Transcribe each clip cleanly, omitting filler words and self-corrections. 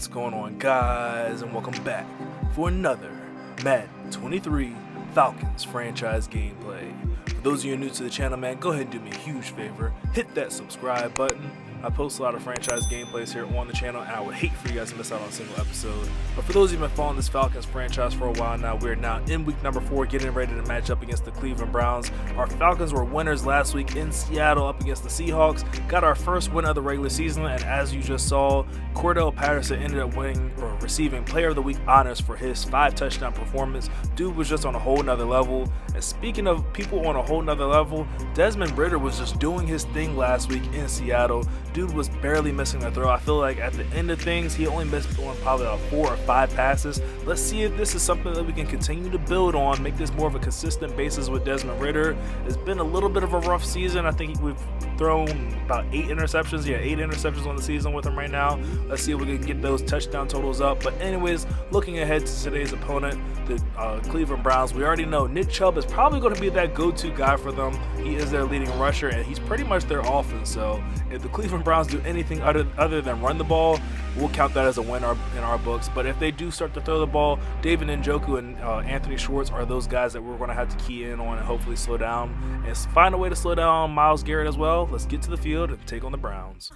What's going on, guys, and welcome back for another Madden 23 Falcons franchise gameplay. For those of you new to the channel, man, go ahead and do me a huge favor, hit that subscribe button. I post a lot of franchise gameplays here on the channel, and I would hate for you guys to miss out on a single episode. But for those of you who have been following this Falcons franchise for a while now, we're now in week number 4, getting ready to match up against the Cleveland Browns. Our Falcons were winners last week in Seattle up against the Seahawks, got our first win of the regular season, and as you just saw, Cordell Patterson ended up receiving Player of the Week honors for his 5-touchdown performance. Dude was just on a whole nother level. And speaking of people on a whole nother level, Desmond Ridder was just doing his thing last week in Seattle. Dude was barely missing a throw. I feel like at the end of things, he only missed on probably about 4 or 5 passes. Let's see if this is something that we can continue to build on, make this more of a consistent basis with Desmond Ridder. It's been a little bit of a rough season. I think we've thrown about 8 interceptions. Yeah, 8 interceptions on the season with him right now. Let's see if we can get those touchdown totals up. But anyways, looking ahead to today's opponent, the Cleveland Browns, we already know Nick Chubb is probably going to be that go-to guy for them. He is their leading rusher, and he's pretty much their offense. So if the Cleveland Browns do anything other than run the ball, we'll count that as a win in our books. But if they do start to throw the ball, David Njoku and Anthony Schwartz are those guys that we're going to have to key in on and hopefully slow down. And find a way to slow down Myles Garrett as well. Let's get to the field and take on the Browns.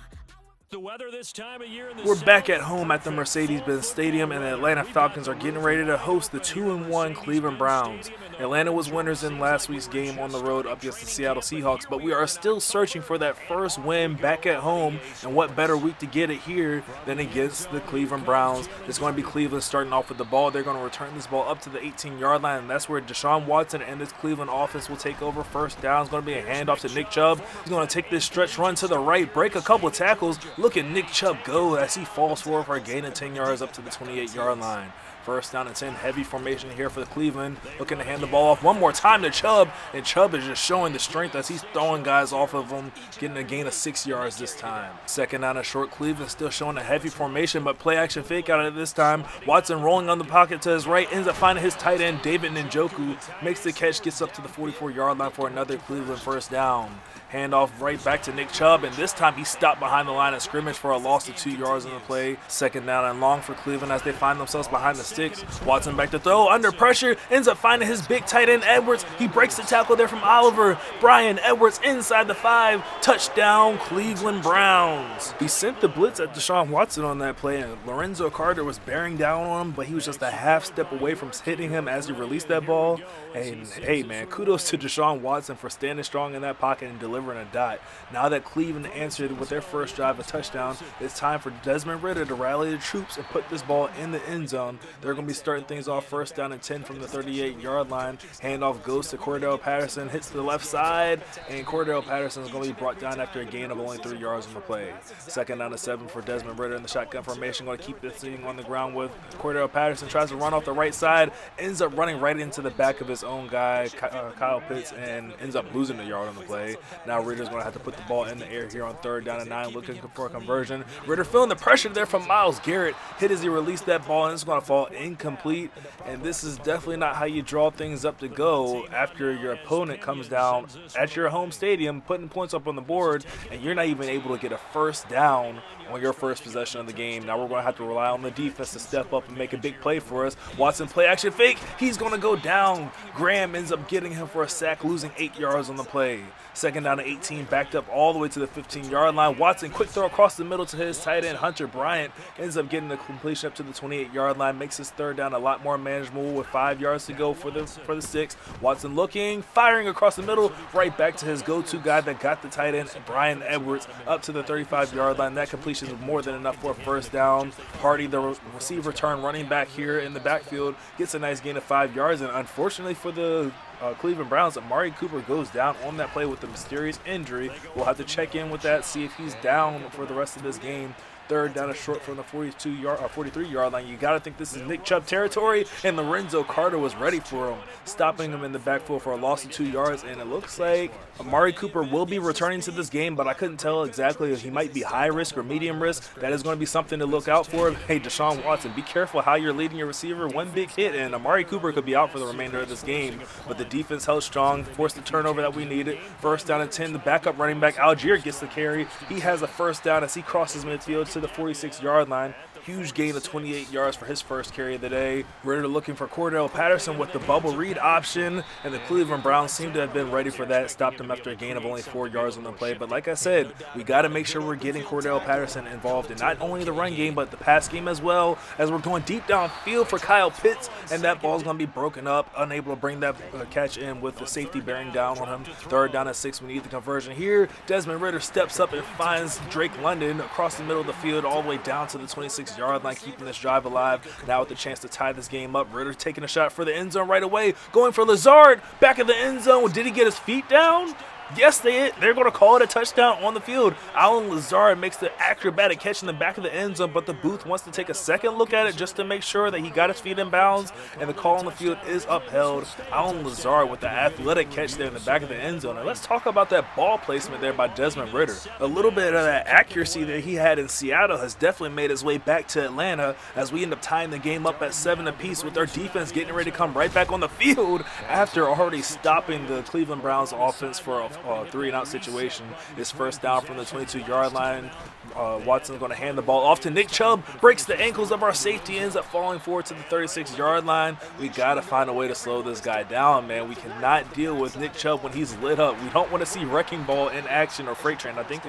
The weather this time of year in the We're back at home at the Mercedes-Benz Stadium, and the Atlanta Falcons are getting ready to host the 2-1 Cleveland Browns. Atlanta was winners in last week's game on the road up against the Seattle Seahawks, but we are still searching for that first win back at home, and what better week to get it here than against the Cleveland Browns. It's going to be Cleveland starting off with the ball. They're going to return this ball up to the 18-yard line, and that's where Deshaun Watson and this Cleveland offense will take over. First down is going to be a handoff to Nick Chubb. He's going to take this stretch run to the right, break a couple of tackles. Look at Nick Chubb go as he falls forward for a gain of 10 yards up to the 28-yard line. First down and 10, heavy formation here for the Cleveland. Looking to hand the ball off one more time to Chubb, and Chubb is just showing the strength as he's throwing guys off of him, getting a gain of 6 yards this time. Second down and short, Cleveland still showing a heavy formation, but play action fake out of it this time. Watson rolling on the pocket to his right, ends up finding his tight end, David Njoku, makes the catch, gets up to the 44-yard line for another Cleveland first down. Handoff right back to Nick Chubb, and this time he stopped behind the line of scrimmage for a loss of 2 yards in the play. Second down and long for Cleveland as they find themselves behind the sticks. Watson back to throw, under pressure, ends up finding his big tight end Edwards. He breaks the tackle there from Oliver. Brian Edwards inside the 5. Touchdown, Cleveland Browns. He sent the blitz at Deshaun Watson on that play, and Lorenzo Carter was bearing down on him, but he was just a half step away from hitting him as he released that ball. And hey, man, kudos to Deshaun Watson for standing strong in that pocket and delivering a dot. Now that Cleveland answered with their first drive a touchdown, it's time for Desmond Ridder to rally the troops and put this ball in the end zone. They're going to be starting things off first down and 10 from the 38-yard line. Handoff goes to Cordell Patterson, hits the left side, and Cordell Patterson is going to be brought down after a gain of only 3 yards on the play. Second down and 7 for Desmond Ridder in the shotgun formation. Going to keep this thing on the ground with Cordell Patterson. Tries to run off the right side, ends up running right into the back of his own guy, Kyle Pitts, and ends up losing a yard on the play. Now Ridder's going to have to put the ball in the air here on third down and 9, looking for a conversion. Ridder feeling the pressure there from Myles Garrett. Hit as he released that ball, and it's going to fall incomplete. And this is definitely not how you draw things up to go after your opponent comes down at your home stadium, putting points up on the board, and you're not even able to get a first down on your first possession of the game. Now we're going to have to rely on the defense to step up and make a big play for us. Watson play action fake. He's going to go down. Graham ends up getting him for a sack, losing 8 yards on the play. Second down to 18, backed up all the way to the 15-yard line. Watson, quick throw across the middle to his tight end, Hunter Bryant, ends up getting the completion up to the 28-yard line, makes his third down a lot more manageable with 5 yards to go for the 6. Watson looking, firing across the middle, right back to his go-to guy that got the tight end, Brian Edwards, up to the 35-yard line. That completion is more than enough for a first down. Hardy, the receiver turn running back here in the backfield, gets a nice gain of 5 yards, and unfortunately for the Cleveland Browns, Amari Cooper goes down on that play with a mysterious injury. We'll have to check in with that, see if he's down for the rest of this game. Third down and short from the 43-yard line. You got to think this is Nick Chubb territory, and Lorenzo Carter was ready for him, stopping him in the backfield for a loss of 2 yards. And it looks like Amari Cooper will be returning to this game, but I couldn't tell exactly if he might be high risk or medium risk. That is going to be something to look out for. Hey, Deshaun Watson, be careful how you're leading your receiver. One big hit, and Amari Cooper could be out for the remainder of this game. But the defense held strong, forced the turnover that we needed. First down and 10, the backup running back Algier gets the carry. He has a first down as he crosses midfield to the 46-yard line. Huge gain of 28 yards for his first carry of the day. Ritter looking for Cordell Patterson with the bubble read option, and the Cleveland Browns seem to have been ready for that. Stopped him after a gain of only 4 yards on the play. But like I said, we got to make sure we're getting Cordell Patterson involved in not only the run game, but the pass game as well, as we're going deep downfield for Kyle Pitts, and that ball's going to be broken up, unable to bring that catch in with the safety bearing down on him. 3rd down and 6, we need the conversion here. Desmond Ritter steps up and finds Drake London across the middle of the field all the way down to the 26-yard line, keeping this drive alive. Now with the chance to tie this game up, Ritter taking a shot for the end zone right away, going for Lazard, back of the end zone. Did he get his feet down? Yes, they're going to call it a touchdown on the field. Alan Lazard makes the acrobatic catch in the back of the end zone, but the booth wants to take a second look at it just to make sure that he got his feet in bounds, and the call on the field is upheld. Alan Lazard with the athletic catch there in the back of the end zone. And let's talk about that ball placement there by Desmond Ritter. A little bit of that accuracy that he had in Seattle has definitely made its way back to Atlanta, as we end up tying the game up at 7 apiece with our defense getting ready to come right back on the field after already stopping the Cleveland Browns offense for a 3-and-out situation. It's first down from the 22-yard line. Watson's going to hand the ball off to Nick Chubb, breaks the ankles of our safety, ends up falling forward to the 36-yard line. We got to find a way to slow this guy down, man. We cannot deal with Nick Chubb when he's lit up. We don't want to see Wrecking Ball in action or Freight Train. I think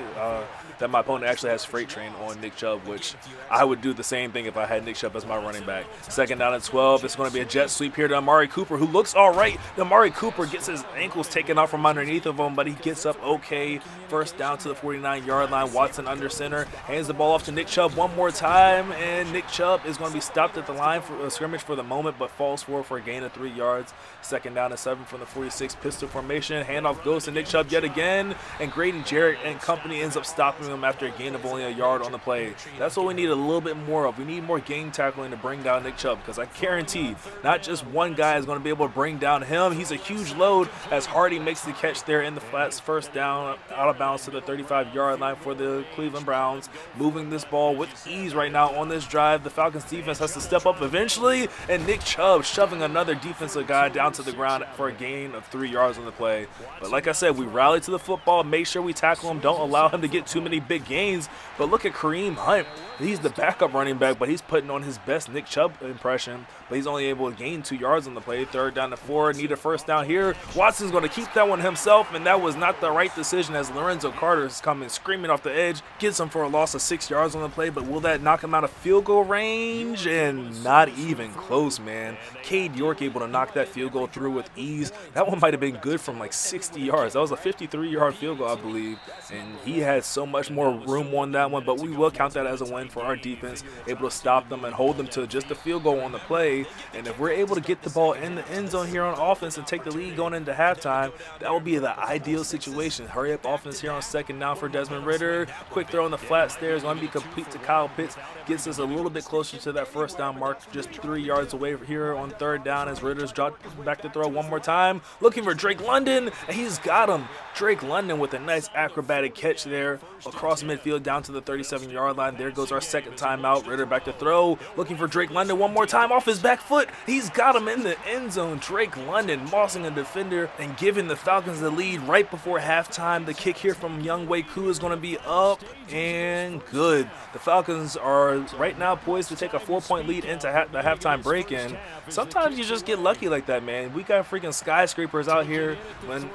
that my opponent actually has Freight Train on Nick Chubb, which I would do the same thing if I had Nick Chubb as my running back. 2nd down and 12. It's going to be a jet sweep here to Amari Cooper, who looks all right. Amari Cooper gets his ankles taken off from underneath of him, but he gets up okay. First down to the 49-yard line. Watson under center, hands the ball off to Nick Chubb one more time, and Nick Chubb is going to be stopped at the line for a scrimmage for the moment, but falls forward for a gain of 3 yards. 2nd down and 7 from the 46, pistol formation. Handoff goes to Nick Chubb yet again, and Grady Jarrett and company ends up stopping him after a gain of only a yard on the play. That's what we need a little bit more of. We need more game tackling to bring down Nick Chubb, because I guarantee not just one guy is going to be able to bring down him. He's a huge load, as Hardy makes the catch there in the flats. First down, out of bounds to the 35-yard line for the Cleveland Browns. Moving this ball with ease right now on this drive. The Falcons defense has to step up eventually, and Nick Chubb shoving another defensive guy down to the ground for a gain of 3 yards on the play. But like I said, we rally to the football, make sure we tackle him, don't allow him to get too many big gains. But look at Kareem Hunt. He's the backup running back, but he's putting on his best Nick Chubb impression, but he's only able to gain 2 yards on the play. 3rd down to 4, need a first down here. Watson's going to keep that one himself, and that was not the right decision, as Lorenzo Carter is coming screaming off the edge, gets him for a loss of 6 yards on the play, but will that knock him out of field goal range? And not even close, man. Cade York able to knock that field goal through with ease. That one might have been good from like 60 yards. That was a 53-yard field goal, I believe, and he had so much more room on that one, but we will count that as a win for our defense, able to stop them and hold them to just a field goal on the play. And if we're able to get the ball in the end zone here on offense and take the lead going into halftime, that will be the ideal situation. Hurry up offense here on 2nd down for Desmond Ritter. Quick throw in the flats there is going to be complete to Kyle Pitts. Gets us a little bit closer to that first down mark, just 3 yards away here on 3rd down, as Ritter's dropped back to throw one more time. Looking for Drake London, and he's got him. Drake London with a nice acrobatic catch there across midfield down to the 37-yard line. There goes our second timeout. Ritter back to throw, looking for Drake London one more time off his back foot. He's got him in the end zone. Drake London mossing a defender and giving the Falcons the lead right before halftime. The kick here from Young Wei Koo is going to be up and good. The Falcons are right now poised to take a 4-point lead into the halftime break, and sometimes you just get lucky like that, man. We got freaking skyscrapers out here.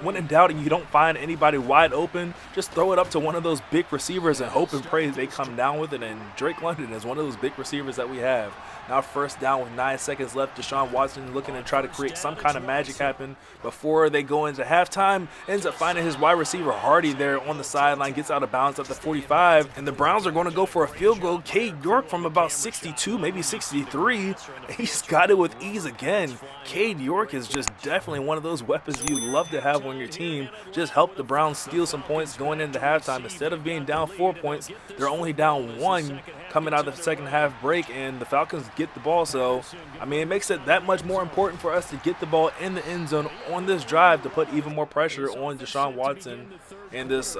When in doubt and you don't find anybody wide open, just throw it up to one of those big receivers and hope and pray they come down with it, and Drake London is one of those big receivers that we have. Now first down with 9 seconds left. Deshaun Watson looking to try to create some kind of magic happen before they go into halftime. Ends up finding his wide receiver Hardy there on the sideline. Gets out of bounds at the 45. And the Browns are going to go for a field goal. Cade York from about 62, maybe 63. He's got it with ease again. Cade York is just definitely one of those weapons you love to have on your team. Just help the Browns steal some points going into halftime. Instead of being down 4 points, they're only down 1 coming out of the second half break, and the Falcons get the ball. So, I mean, it makes it that much more important for us to get the ball in the end zone on this drive to put even more pressure on Deshaun Watson and this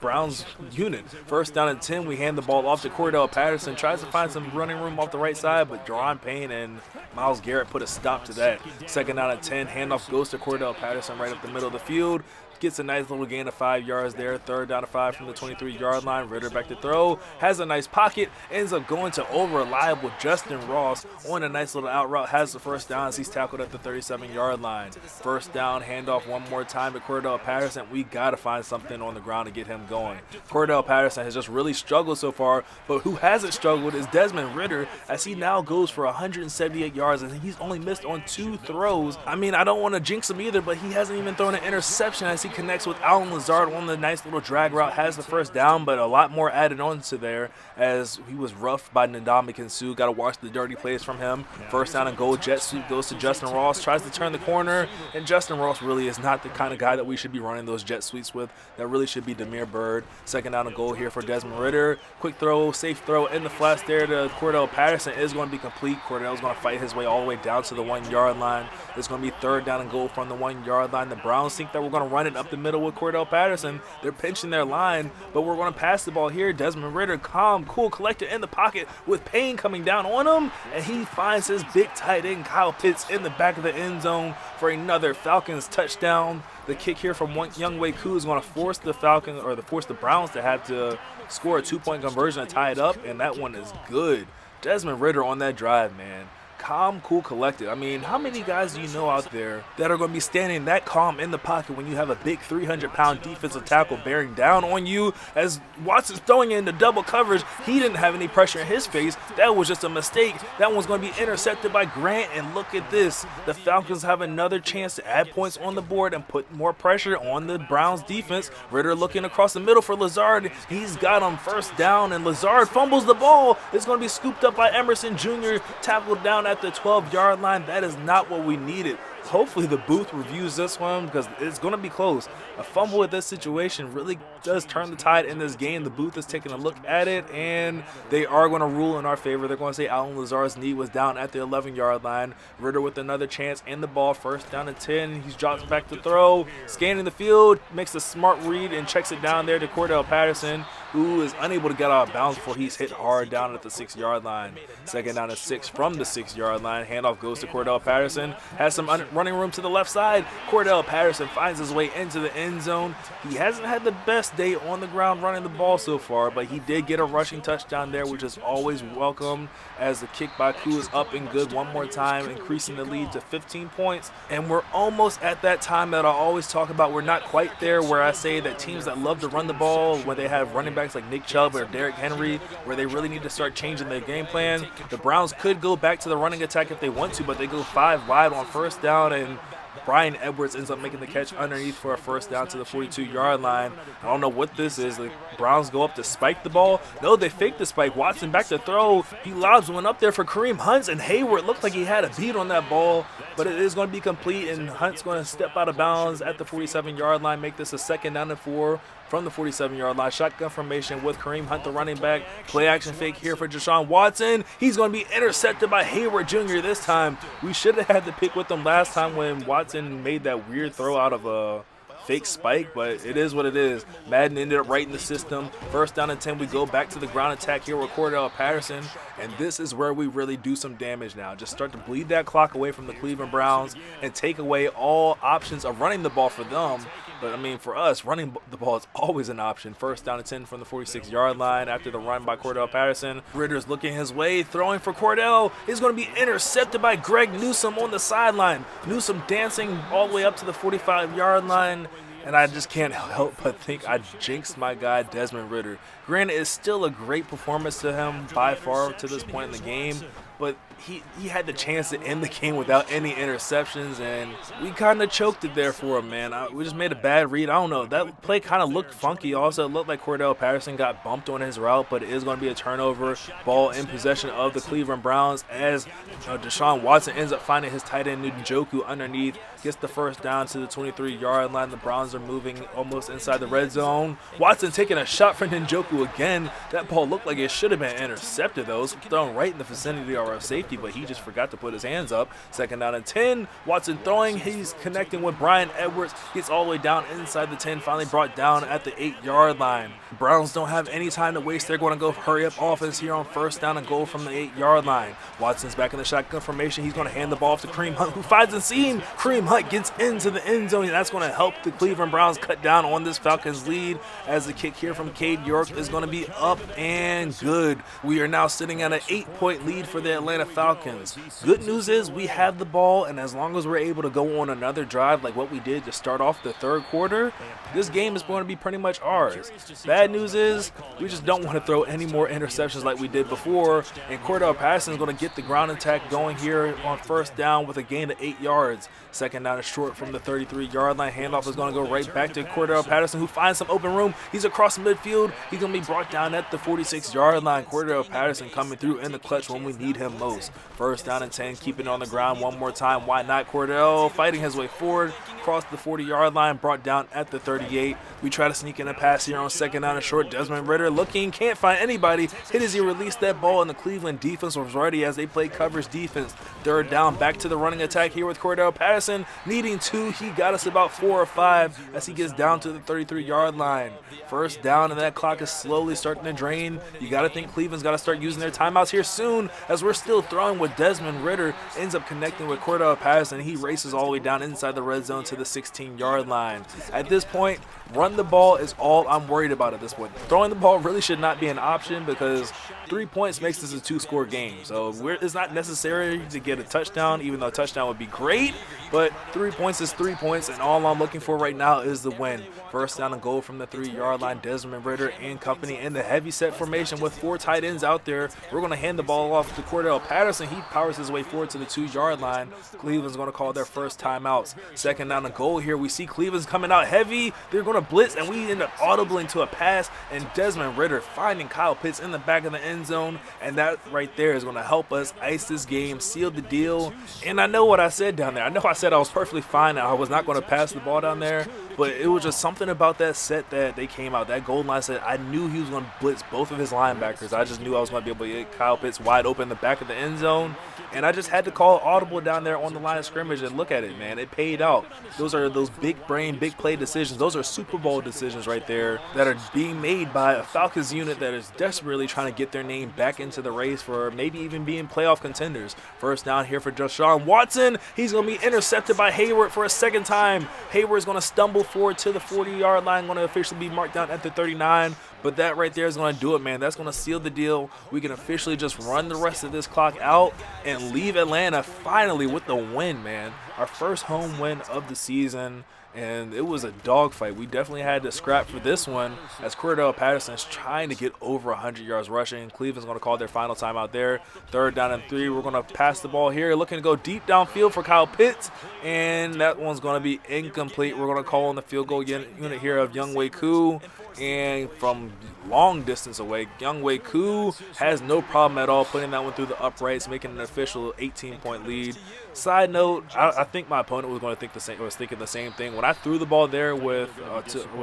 Browns unit. First down and 10, we hand the ball off to Cordell Patterson. Tries to find some running room off the right side, but Deron Payne and Myles Garrett put a stop to that. Second down and 10, handoff goes to Cordell Patterson right up the middle of the field. gets a nice little gain of 5 yards there. 3rd down to 5 from the 23-yard line. Ritter back to throw, has a nice pocket, ends up going to over-reliable Justin Ross on a nice little out route, has the 1st down as he's tackled at the 37-yard line. 1st down, handoff one more time to Cordell Patterson. We got to find something on the ground to get him going. Cordell Patterson has just really struggled so far, but who hasn't struggled is Desmond Ritter, as he now goes for 178 yards and he's only missed on 2 throws. I mean, I don't want to jinx him either, but he hasn't even thrown an interception as he connects with Allen Lazard on the nice little drag route, has the 1st down, but a lot more added on to there as he was roughed by Ndamukong Suh. Got to watch the dirty plays from him. 1st down and goal, jet sweep goes to Justin Ross, tries to turn the corner, and Justin Ross really is not the kind of guy that we should be running those jet sweeps with. That really should be Damiere Byrd. 2nd down and goal here for Desmond Ritter. Quick throw, safe throw in the flats there to Cordell Patterson is going to be complete. Cordell's going to fight his way all the way down to the 1-yard line. It's going to be 3rd down and goal from the 1-yard line. The Browns think that we're going to run it up the middle with Cordell Patterson. They're pinching their line, but we're going to pass the ball here. Desmond Ritter, calm, cool, collected in the pocket with Payne coming down on him, and he finds his big tight end Kyle Pitts in the back of the end zone for another Falcons touchdown. The kick here from Younghoe Koo is going to force the Falcons, or force the Browns to have to score a 2-point conversion and tie it up, and that one is good. Desmond Ritter on that drive, man. Calm, cool, collected. I mean, how many guys do you know out there that are going to be standing that calm in the pocket when you have a big 300-pound defensive tackle bearing down on you? As Watson's throwing into double coverage, he didn't have any pressure in his face. That was just a mistake. That one's going to be intercepted by Grant, and look at this. The Falcons have another chance to add points on the board and put more pressure on the Browns defense. Ritter looking across the middle for Lazard. He's got him 1st down, and Lazard fumbles the ball. It's going to be scooped up by Emerson Jr., tackled down at the 12-yard line. That is not what we needed. Hopefully the booth reviews this one because it's going to be close. A fumble at this situation really does turn the tide in this game. The booth is taking a look at it, and they are going to rule in our favor. They're going to say Allen Lazard's knee was down at the 11-yard line. Ritter with another chance in the ball. 1st down and 10. He drops back to throw. Scanning the field, makes a smart read and checks it down there to Cordell Patterson, who is unable to get out of bounds before he's hit hard down at the 6-yard line. 2nd down and 6 from the 6-yard line. Handoff goes to Cordell Patterson. Has some running room to the left side. Cordell Patterson finds his way into the end zone. He hasn't had the best day on the ground running the ball so far, but he did get a rushing touchdown there, which is always welcome, as the kick by Koo is up and good one more time, increasing the lead to 15 points. And we're almost at that time that I always talk about. We're not quite there where I say that teams that love to run the ball, when they have running backs like Nick Chubb or Derrick Henry, where they really need to start changing their game plan. The Browns could go back to the running attack if they want to, but they go 5 wide on 1st down, and Bryan Edwards ends up making the catch underneath for a 1st down to the 42-yard line. I don't know what this is. The Browns go up to spike the ball. No, they fake the spike. Watson back to throw. He lobs one up there for Kareem Hunt, and Hayward looked like he had a beat on that ball, but it is going to be complete, and Hunt's going to step out of bounds at the 47-yard line, make this a 2nd down and 4 from the 47-yard line. Shotgun formation with Kareem Hunt, the running back. Play action fake here for Deshaun Watson. He's going to be intercepted by Hayward Jr. this time. We should have had the pick with them last time when Watson made that weird throw out of a fake spike, but it is what it is. Madden ended up right in the system. 1st down and 10. We go back to the ground attack here with Cordell Patterson, and this is where we really do some damage now. Just start to bleed that clock away from the Cleveland Browns and take away all options of running the ball for them. But, I mean, for us, running the ball is always an option. 1st down and 10 from the 46-yard line after the run by Cordell Patterson. Ritter's looking his way, throwing for Cordell. He's going to be intercepted by Greg Newsome on the sideline. Newsome dancing all the way up to the 45-yard line. And I just can't help but think I jinxed my guy Desmond Ritter. Granted, it's still a great performance to him by far to this point in the game, but he had the chance to end the game without any interceptions, and we kind of choked it there for him, man. We just made a bad read. I don't know. That play kind of looked funky. Also, it looked like Cordell Patterson got bumped on his route, but it is going to be a turnover. Ball in possession of the Cleveland Browns as Deshaun Watson ends up finding his tight end Njoku underneath, gets the 1st down to the 23-yard line. The Browns are moving almost inside the red zone. Watson taking a shot for Njoku again. That ball looked like it should have been intercepted, though. It was thrown right in the vicinity of or a safety, but he just forgot to put his hands up. Second down and 10. Watson throwing. He's connecting with Brian Edwards. Gets all the way down inside the 10. Finally brought down at the 8-yard line. Browns don't have any time to waste. They're going to go hurry up offense here on first down and goal from the 8-yard line. Watson's back in the shotgun formation. He's going to hand the ball off to Kareem Hunt, who finds the seam. Kareem Hunt gets into the end zone, and that's going to help the Cleveland Browns cut down on this Falcons lead, as the kick here from Cade York is going to be up and good. We are now sitting at an 8-point lead for the Atlanta Falcons. Good news is we have the ball, and as long as we're able to go on another drive like what we did to start off the third quarter, this game is going to be pretty much ours. Bad news is we just don't want to throw any more interceptions like we did before, and Cordell Patterson is going to get the ground attack going here on first down with a gain of 8 yards. Second down is short from the 33-yard line. Handoff is going to go right back to Cordell Patterson, who finds some open room. He's across midfield. He's going to be brought down at the 46-yard line. Cordell Patterson coming through in the clutch when we need him most. First down and 10, keeping it on the ground one more time. Why not? Cordell fighting his way forward, across the 40-yard line, brought down at the 38. We try to sneak in a pass here on second down and short. Desmond Ridder looking, can't find anybody. Hit as he released that ball, and the Cleveland defense was ready as they play coverage defense. Third down, back to the running attack here with Cordell Patterson. Needing 2, he got us about 4 or 5 as he gets down to the 33-yard line. First down, and that clock is slowly starting to drain. You got to think Cleveland's got to start using their timeouts here soon, as we're still throwing with Desmond Ridder. Ends up connecting with Cordell Patterson. He races all the way down inside the red zone to the 16-yard line. At this point, run the ball is all I'm worried about at this point. Throwing the ball really should not be an option, because 3 points makes this a 2-score game. So it's not necessary to get a touchdown, even though a touchdown would be great. But 3 points is 3 points, and all I'm looking for right now is the win. First down and goal from the 3-yard line. Desmond Ridder and company in the heavy set formation with 4 tight ends out there. We're going to hand the ball off to Cordell Patterson. He powers his way forward to the 2-yard line. Cleveland's going to call their first timeouts. Second down and goal here. We see Cleveland's coming out heavy. They're going to blitz, and we end up audibling to a pass, and Desmond Ridder finding Kyle Pitts in the back of the end zone, and that right there is going to help us ice this game, seal the deal. And I know what I said down there. I know I said I was perfectly fine. I was not going to pass the ball down there, but it was just something about that set that they came out, that goal line set. I knew he was going to blitz both of his linebackers. I just knew I was going to be able to get Kyle Pitts wide open in the back of the end zone, and I just had to call audible down there on the line of scrimmage, and look at it, man. It paid out. Those are those big brain, big play decisions. Those are Super Bowl decisions right there that are being made by a Falcons unit that is desperately trying to get their name back into the race for maybe even being playoff contenders. First down here for Deshaun Watson. He's going to be intercepted by Hayward for a second time. Hayward is going to stumble forward to the 40-yard line, going to officially be marked down at the 39. But that right there is going to do it, man. That's going to seal the deal. We can officially just run the rest of this clock out and leave Atlanta finally with the win, man. Our first home win of the season. And it was a dogfight. We definitely had to scrap for this one, as Cordell Patterson is trying to get over 100 yards rushing. Cleveland's going to call their final time out there. Third down and 3. We're going to pass the ball here, looking to go deep downfield for Kyle Pitts, and that one's going to be incomplete. We're going to call on the field goal unit here of Younghoe Koo, and from long distance away, Younghoe Koo has no problem at all putting that one through the uprights, making an official 18-point lead. Side note, I think my opponent was going to think thinking the same thing. When I threw the ball there with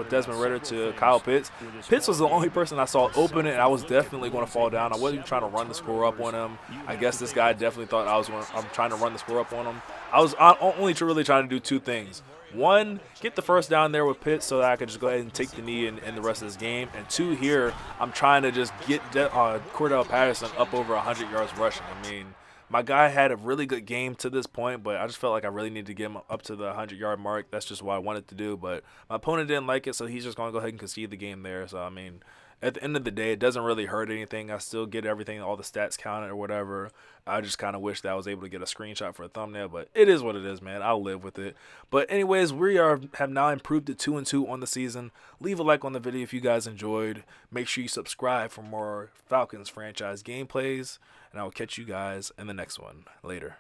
Desmond Ridder to Kyle Pitts, Pitts was the only person I saw open it, and I was definitely going to fall down. I wasn't trying to run the score up on him. I guess this guy definitely thought I'm trying to run the score up on him. I was only really trying to do 2 things. 1, get the first down there with Pitts so that I could just go ahead and take the knee in the rest of this game. And 2, here, I'm trying to just get Cordell Patterson up over 100 yards rushing. I mean, my guy had a really good game to this point, but I just felt like I really needed to get him up to the 100-yard mark. That's just what I wanted to do. But my opponent didn't like it, so he's just going to go ahead and concede the game there. So, I mean, at the end of the day, it doesn't really hurt anything. I still get everything, all the stats counted or whatever. I just kind of wish that I was able to get a screenshot for a thumbnail, but it is what it is, man. I'll live with it. But anyways, we have now improved to 2-2 on the season. Leave a like on the video if you guys enjoyed. Make sure you subscribe for more Falcons franchise gameplays, and I will catch you guys in the next one. Later.